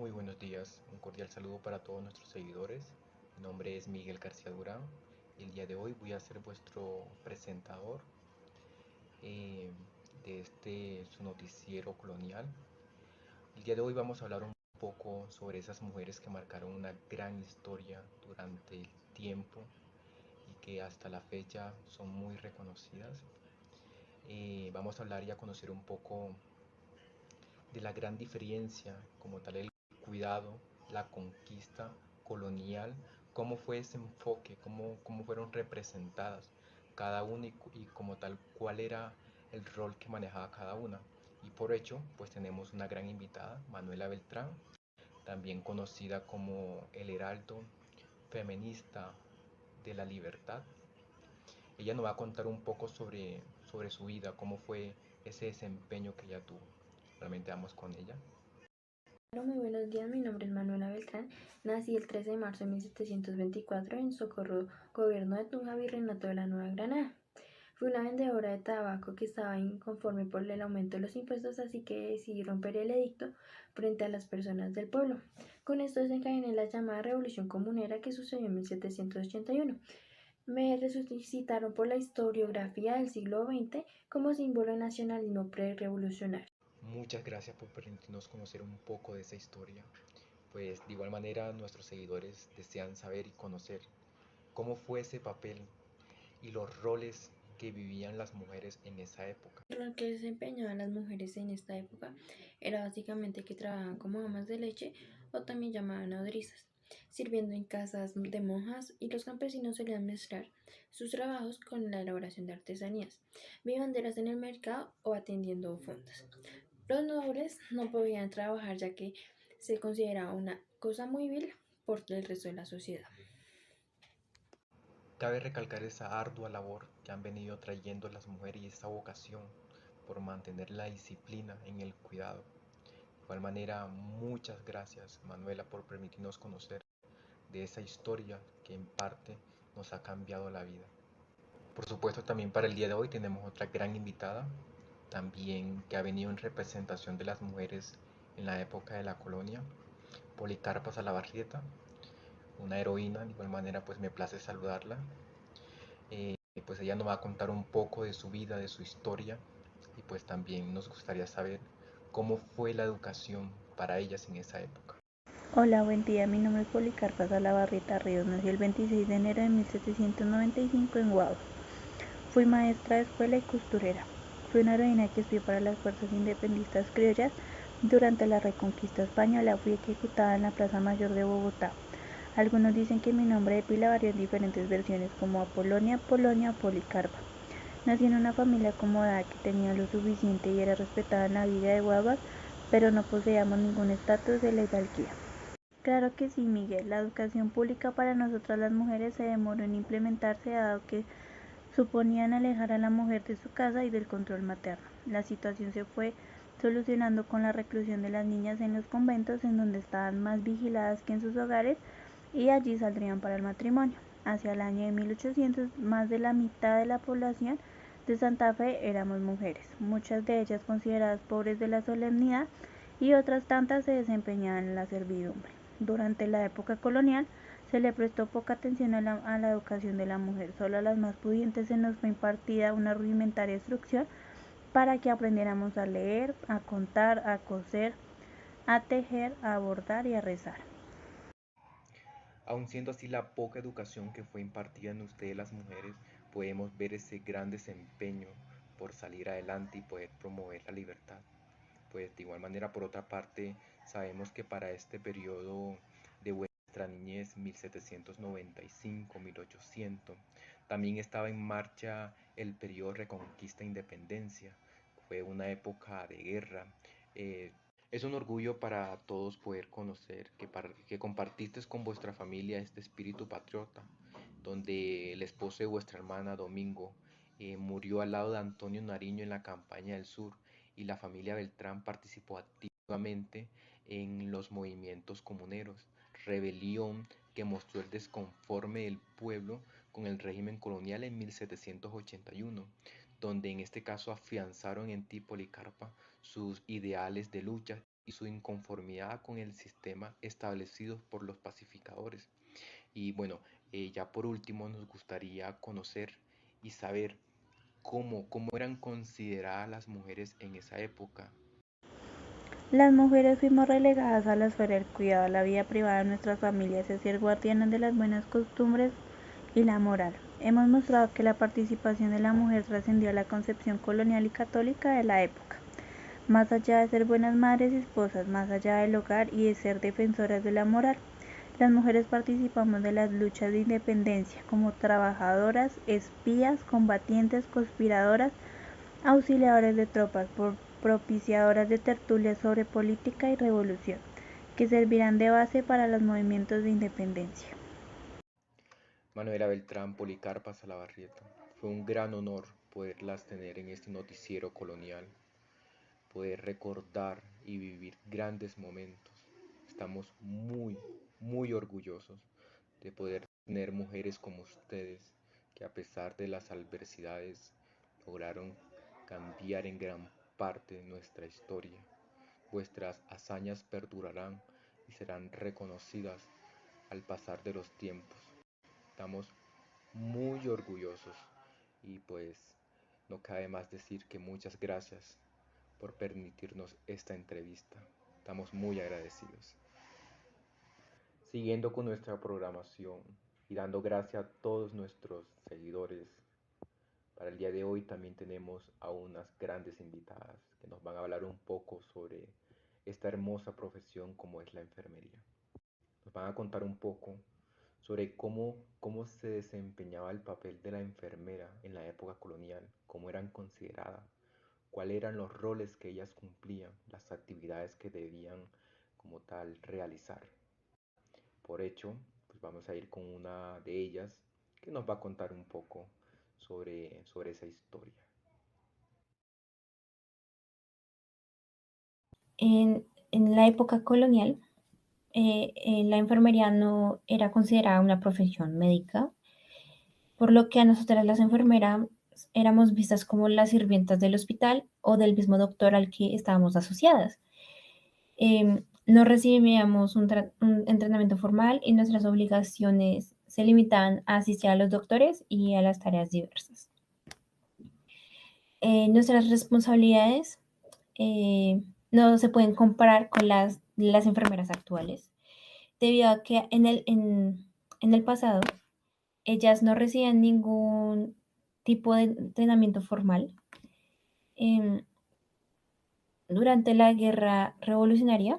Muy buenos días, un cordial saludo para todos nuestros seguidores. Mi nombre es Miguel García Durán y el día de hoy voy a ser vuestro presentador eh, de su noticiero colonial. El día de hoy vamos a hablar un poco sobre esas mujeres que marcaron una gran historia durante el tiempo y que hasta la fecha son muy reconocidas. Vamos a hablar y a conocer un poco de la gran diferencia como tal el cuidado, la conquista colonial, cómo fue ese enfoque, cómo fueron representadas cada una y como tal cuál era el rol que manejaba cada una. Y por hecho, pues tenemos una gran invitada, Manuela Beltrán, también conocida como el Heraldo Feminista de la Libertad. Ella nos va a contar un poco sobre su vida, cómo fue ese desempeño que ella tuvo. Realmente vamos con ella. Hola, muy buenos días, mi nombre es Manuela Beltrán, nací el 13 de marzo de 1724 en Socorro, gobierno de Tunja, Virreinato de la Nueva Granada. Fui una vendedora de tabaco que estaba inconforme por el aumento de los impuestos, así que decidí romper el edicto frente a las personas del pueblo. Con esto desencadené la llamada Revolución Comunera que sucedió en 1781. Me resucitaron por la historiografía del siglo XX como símbolo de nacionalismo pre-revolucionario. Muchas gracias por permitirnos conocer un poco de esa historia. Pues de igual manera nuestros seguidores desean saber y conocer cómo fue ese papel y los roles que vivían las mujeres en esa época. El rol que desempeñaban las mujeres en esta época era básicamente que trabajaban como amas de leche o también llamaban nodrizas, sirviendo en casas de monjas, y los campesinos solían mezclar sus trabajos con la elaboración de artesanías, vivanderas en el mercado o atendiendo fondas. Los nobles no podían trabajar ya que se consideraba una cosa muy vil por el resto de la sociedad. Cabe recalcar esa ardua labor que han venido trayendo las mujeres y esa vocación por mantener la disciplina en el cuidado. De igual manera, muchas gracias Manuela por permitirnos conocer de esa historia que en parte nos ha cambiado la vida. Por supuesto, también para el día de hoy tenemos otra gran invitada, también que ha venido en representación de las mujeres en la época de la colonia, Policarpa Salabarrieta, una heroína. De igual manera, pues me place saludarla. Pues ella nos va a contar un poco de su vida, de su historia, y pues también nos gustaría saber cómo fue la educación para ellas en esa época. Hola, buen día. Mi nombre es Policarpa Salabarrieta Ríos. Nací el 26 de enero de 1795 en Guava. Fui maestra de escuela y costurera. Fui una heroína que estudió para las fuerzas independistas criollas. Durante la Reconquista española fui ejecutada en la Plaza Mayor de Bogotá. Algunos dicen que mi nombre de pila varió en diferentes versiones como Apolonia, Polonia o Policarpa. Nací en una familia acomodada que tenía lo suficiente y era respetada en la villa de Guavas, pero no poseíamos ningún estatus de legalía. Claro que sí, Miguel. La educación pública para nosotras las mujeres se demoró en implementarse dado que suponían alejar a la mujer de su casa y del control materno. La situación se fue solucionando con la reclusión de las niñas en los conventos, en donde estaban más vigiladas que en sus hogares, y allí saldrían para el matrimonio. Hacia el año de 1800, más de la mitad de la población de Santa Fe éramos mujeres, muchas de ellas consideradas pobres de la solemnidad y otras tantas se desempeñaban en la servidumbre. Durante la época colonial se le prestó poca atención a la educación de la mujer, solo a las más pudientes se nos fue impartida una rudimentaria instrucción para que aprendiéramos a leer, a contar, a coser, a tejer, a bordar y a rezar. Aun siendo así la poca educación que fue impartida en ustedes las mujeres, podemos ver ese gran desempeño por salir adelante y poder promover la libertad. Pues de igual manera, por otra parte, sabemos que para este periodo de vuestra niñez, 1795-1800, también estaba en marcha el periodo Reconquista-Independencia. Fue una época de guerra. Eh, es un orgullo para todos poder conocer que compartiste con vuestra familia este espíritu patriota, donde el esposo de vuestra hermana, Domingo, murió al lado de Antonio Nariño en la campaña del sur y la familia Beltrán participó activamente en los movimientos comuneros, rebelión que mostró el desconforme del pueblo con el régimen colonial en 1781, donde en este caso afianzaron en ti, Policarpa, sus ideales de lucha y su inconformidad con el sistema establecido por los pacificadores. Y bueno, ya por último nos gustaría conocer y saber cómo eran consideradas las mujeres en esa época. Las mujeres fuimos relegadas a la esfera del cuidado, a la vida privada de nuestras familias y a ser guardianas de las buenas costumbres y la moral. Hemos mostrado que la participación de la mujer trascendió a la concepción colonial y católica de la época. Más allá de ser buenas madres y esposas, más allá del hogar y de ser defensoras de la moral, las mujeres participamos de las luchas de independencia como trabajadoras, espías, combatientes, conspiradoras, auxiliadores de tropas, propiciadoras de tertulias sobre política y revolución, que servirán de base para los movimientos de independencia. Manuela Beltrán, Policarpa Salabarrieta, fue un gran honor poderlas tener en este noticiero colonial, poder recordar y vivir grandes momentos. Estamos muy orgullosos de poder tener mujeres como ustedes que a pesar de las adversidades lograron cambiar en gran parte nuestra historia. Vuestras hazañas perdurarán y serán reconocidas al pasar de los tiempos. Estamos muy orgullosos y pues no cabe más decir que muchas gracias por permitirnos esta entrevista. Estamos muy agradecidos. Siguiendo con nuestra programación y dando gracias a todos nuestros seguidores, para el día de hoy también tenemos a unas grandes invitadas que nos van a hablar un poco sobre esta hermosa profesión como es la enfermería. Nos van a contar un poco sobre cómo se desempeñaba el papel de la enfermera en la época colonial, cómo eran consideradas, cuáles eran los roles que ellas cumplían, las actividades que debían como tal realizar. Por hecho, pues vamos a ir con una de ellas que nos va a contar un poco sobre esa historia. En la época colonial, la enfermería no era considerada una profesión médica, por lo que a nosotras las enfermeras éramos vistas como las sirvientas del hospital o del mismo doctor al que estábamos asociadas. No recibíamos un entrenamiento formal y nuestras obligaciones se limitaban a asistir a los doctores y a las tareas diversas. Nuestras responsabilidades eh, no se pueden comparar con las enfermeras actuales, debido a que en el pasado ellas no recibían ningún tipo de entrenamiento formal. Durante la guerra revolucionaria,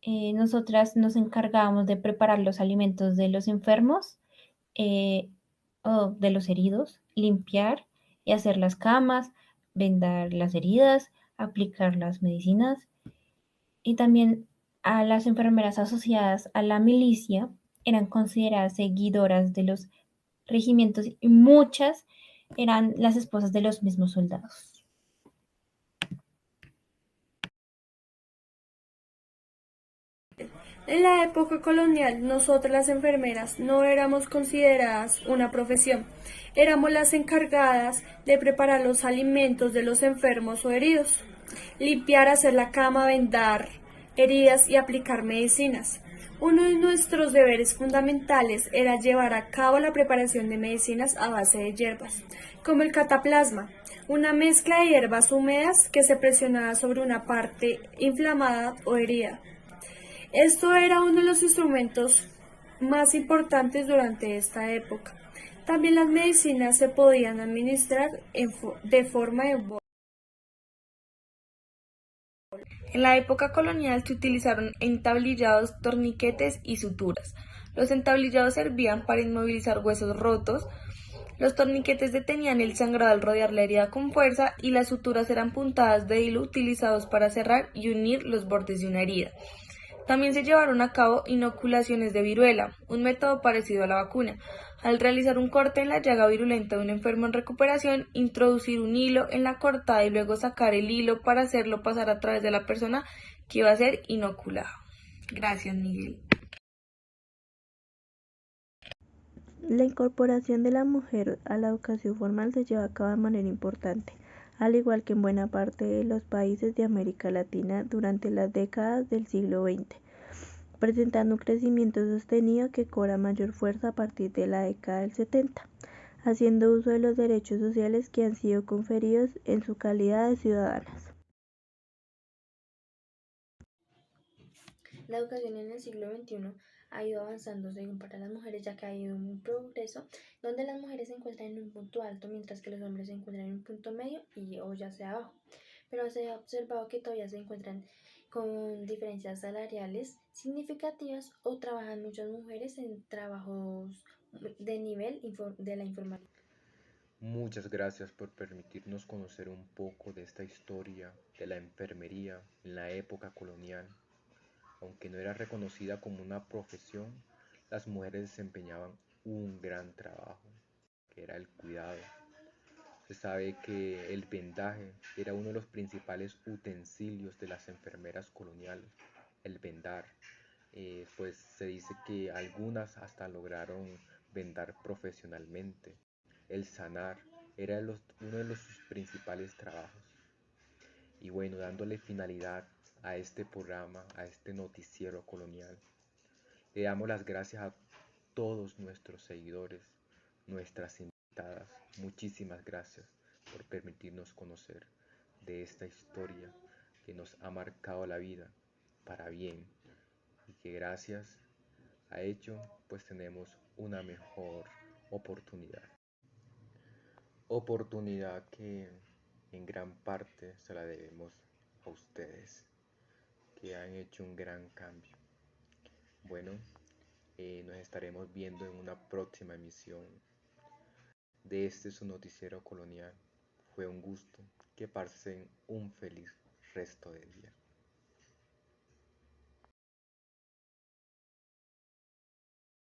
nosotras nos encargábamos de preparar los alimentos de los enfermos eh, o de los heridos, limpiar y hacer las camas, vendar las heridas, aplicar las medicinas, y también a las enfermeras asociadas a la milicia eran consideradas seguidoras de los regimientos y muchas eran las esposas de los mismos soldados. En la época colonial, nosotras las enfermeras no éramos consideradas una profesión, éramos las encargadas de preparar los alimentos de los enfermos o heridos, limpiar, hacer la cama, vendar heridas y aplicar medicinas. Uno de nuestros deberes fundamentales era llevar a cabo la preparación de medicinas a base de hierbas, como el cataplasma, una mezcla de hierbas húmedas que se presionaba sobre una parte inflamada o herida. Esto era uno de los instrumentos más importantes durante esta época. También las medicinas se podían administrar de forma de. En la época colonial se utilizaron entablillados, torniquetes y suturas. Los entablillados servían para inmovilizar huesos rotos, los torniquetes detenían el sangrado al rodear la herida con fuerza y las suturas eran puntadas de hilo utilizados para cerrar y unir los bordes de una herida. También se llevaron a cabo inoculaciones de viruela, un método parecido a la vacuna. Al realizar un corte en la llaga virulenta de un enfermo en recuperación, introducir un hilo en la cortada y luego sacar el hilo para hacerlo pasar a través de la persona que iba a ser inoculada. Gracias, Miguel. La incorporación de la mujer a la educación formal se lleva a cabo de manera importante. al igual que en buena parte de los países de América Latina durante las décadas del siglo XX, presentando un crecimiento sostenido que cobra mayor fuerza a partir de la década del 70, haciendo uso de los derechos sociales que han sido conferidos en su calidad de ciudadanas. La educación en el siglo XXI ha ido avanzando según para las mujeres, ya que ha habido un progreso donde las mujeres se encuentran en un punto alto, mientras que los hombres se encuentran en un punto medio o ya sea abajo. Pero se ha observado que todavía se encuentran con diferencias salariales significativas o trabajan muchas mujeres en trabajos de nivel de la informalidad. Muchas gracias por permitirnos conocer un poco de esta historia de la enfermería en la época colonial. Aunque no era reconocida como una profesión, las mujeres desempeñaban un gran trabajo, que era el cuidado. Se sabe que el vendaje era uno de los principales utensilios de las enfermeras coloniales, el vendar. Pues se dice que algunas hasta lograron vendar profesionalmente. El sanar era uno de sus principales trabajos. Y bueno, dándole finalidad a este programa, a este noticiero colonial, le damos las gracias a todos nuestros seguidores, nuestras invitadas. Muchísimas gracias por permitirnos conocer de esta historia que nos ha marcado la vida para bien y que gracias a ello pues tenemos una mejor oportunidad. Oportunidad que en gran parte se la debemos a ustedes, que han hecho un gran cambio. Bueno, nos estaremos viendo en una próxima emisión de este su noticiero colonial. Fue un gusto. Que pasen un feliz resto de día.